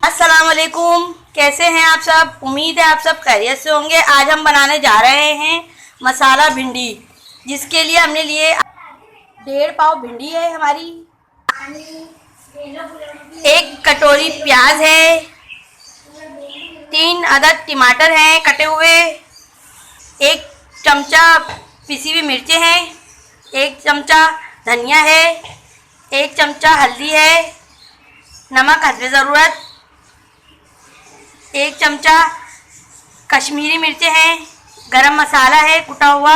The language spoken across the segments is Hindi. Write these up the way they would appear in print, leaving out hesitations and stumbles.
अस्सलाम वालेकुम। कैसे हैं आप सब? उम्मीद है आप सब खैरियत से होंगे। आज हम बनाने जा रहे हैं मसाला भिंडी, जिसके लिए हमने लिए 1.5 पाव भिंडी है हमारी, 1 कटोरी प्याज है, 3 अदद टमाटर हैं कटे हुए, 1 चमचा पिसी हुई मिर्चें हैं, 1 चमचा धनिया है, 1 चमचा हल्दी है, नमक हस्बे ज़रूरत, 1 चमचा कश्मीरी मिर्चें हैं, गरम मसाला है कुटा हुआ,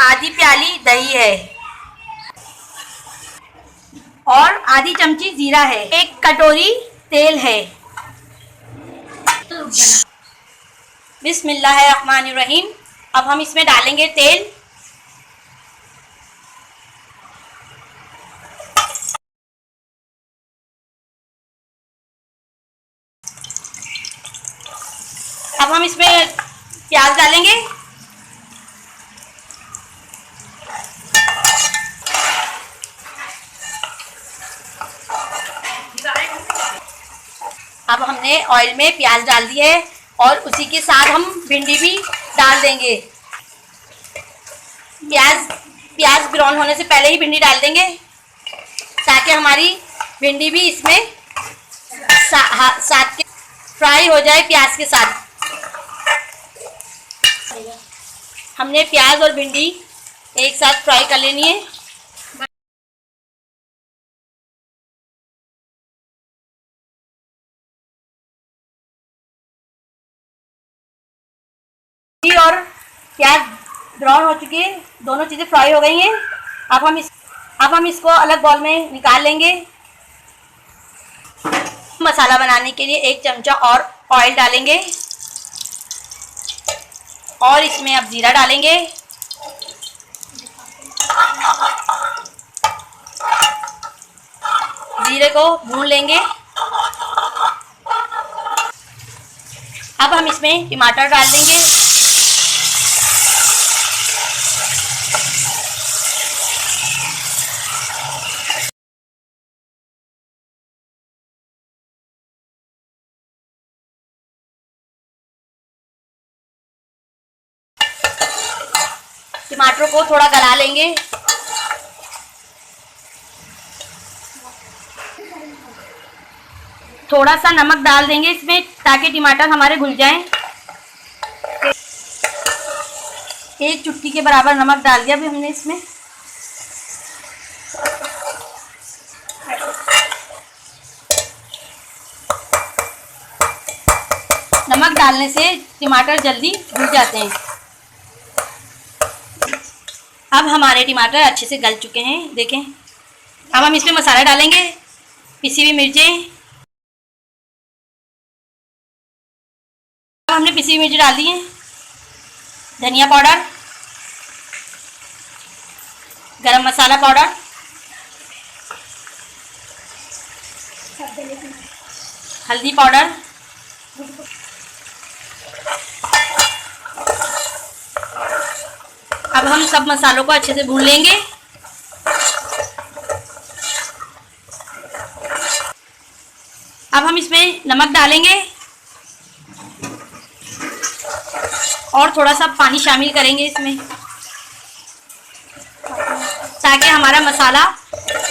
आधी प्याली दही है और आधी चमची जीरा है, 1 कटोरी तेल है। बिस्मिल्लाहिर्रहमानिर्रहीम। अब हम इसमें डालेंगे तेल। अब हम इसमें प्याज डालेंगे। अब हमने ऑयल में प्याज डाल दिए है और उसी के साथ हम भिंडी भी डाल देंगे। प्याज ब्राउन होने से पहले ही भिंडी डाल देंगे ताकि हमारी भिंडी भी इसमें साथ के फ्राई हो जाए प्याज के साथ। हमने प्याज और भिंडी एक साथ फ्राई कर लेनी है। और प्याज ब्राउन हो चुकी है, दोनों चीज़ें फ्राई हो गई हैं। अब हम इसको अलग बाउल में निकाल लेंगे। मसाला बनाने के लिए 1 चमचा और ऑयल डालेंगे और इसमें अब जीरा डालेंगे। जीरे को भून लेंगे। अब हम इसमें टमाटर डाल देंगे। टमाटर को थोड़ा गला लेंगे। थोड़ा सा नमक डाल देंगे इसमें ताकि टमाटर हमारे घुल जाएं। 1 चुटकी के बराबर नमक डाल दिया अभी हमने इसमें। नमक डालने से टमाटर जल्दी घुल जाते हैं। अब हमारे टमाटर अच्छे से गल चुके हैं, देखें। अब हम इसमें मसाला डालेंगे। पिसी हुई मिर्चें, अब हमने पिसी हुई मिर्च डाल दी है। धनिया पाउडर, गरम मसाला पाउडर, हल्दी पाउडर, अब हम सब मसालों को अच्छे से भून लेंगे। अब हम इसमें नमक डालेंगे और थोड़ा सा पानी शामिल करेंगे इसमें ताकि हमारा मसाला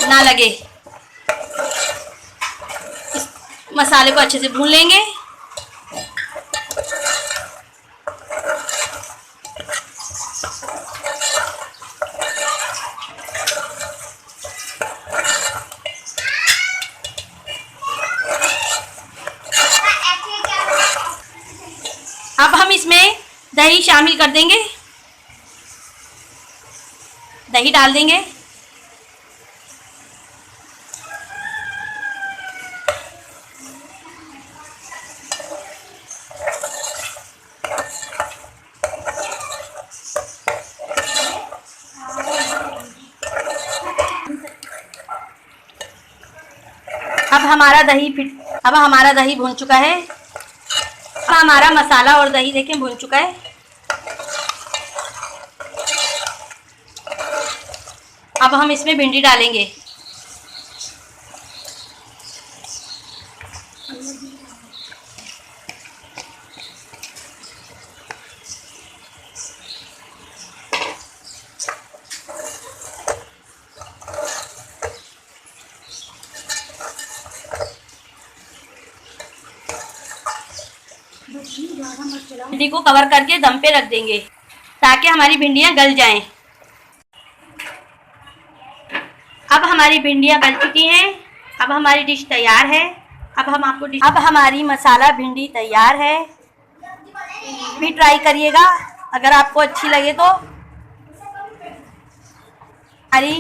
ना लगे। इस मसाले को अच्छे से भून लेंगे। अब हम इसमें दही शामिल कर देंगे। दही डाल देंगे। अब हमारा दही भुन चुका है। अब हमारा मसाला और दही देखें भुन चुका है। अब हम इसमें भिंडी डालेंगे। भिंडी को कवर करके दम पे रख देंगे ताकि हमारी भिंडियाँ गल जाएं। अब हमारी भिंडियाँ गल चुकी हैं। अब हमारी डिश तैयार है। अब हमारी मसाला भिंडी तैयार है। भी ट्राई करिएगा, अगर आपको अच्छी लगे तो हमारी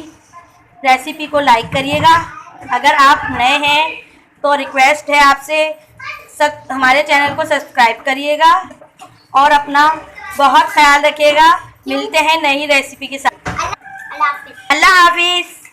रेसिपी को लाइक करिएगा। अगर आप नए हैं तो रिक्वेस्ट है आपसे हमारे चैनल को सब्सक्राइब करिएगा और अपना बहुत ख्याल रखिएगा। मिलते हैं नई रेसिपी के साथ। अल्लाह हाफिज़।